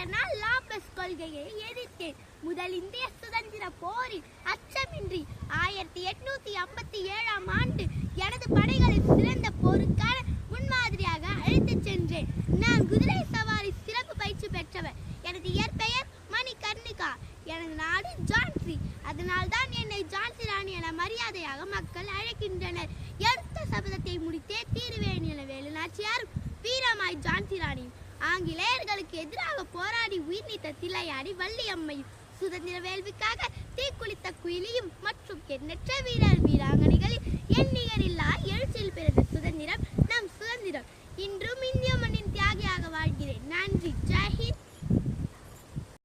அதனால் லாப்லாஸ் கொள்கையை எதிர்த்தேன். முதல் இந்திய சுதந்திர போரில் அச்சமின்றி 1857ஆம் ஆண்டு எனது படைகளை சிறந்த போருக்கான முன்மாதிரியாக அழைத்துச் சென்றேன். நான் குதிரை சவாரி சிறப்பு பயிற்சி பெற்றவர். எனது இயற்பெயர் மணிகர்ணிகா. எனது நாடு ஜான்சி. அதனால் தான் என்னை ஜான்சி ராணி என மரியாதையாக மக்கள் அழைக்கின்றனர். எடுத்த சபதத்தை முடித்தே தீருவேன் என வேலு நாச்சியாரும் வீரமாய் ஜான்சி ராணியும் ஆங்கிலேயர்களுக்கு எதிராக போராடி உயிர் நீத்த தில்லையாடி வள்ளியம்மையும் சுதந்திர வேள்விக்காக தீக்குளித்த குயிலியும் மற்றும் எண்ணற்ற வீரர் வீராங்கனைகளில் எண்ணிகரில்லா எழுச்சியில் பிறந்த சுதந்திரம் நம் சுதந்திரம். இன்றும் இந்திய மண்ணின் தியாகியாக வாழ்கிறேன். நன்றி. ஜெய்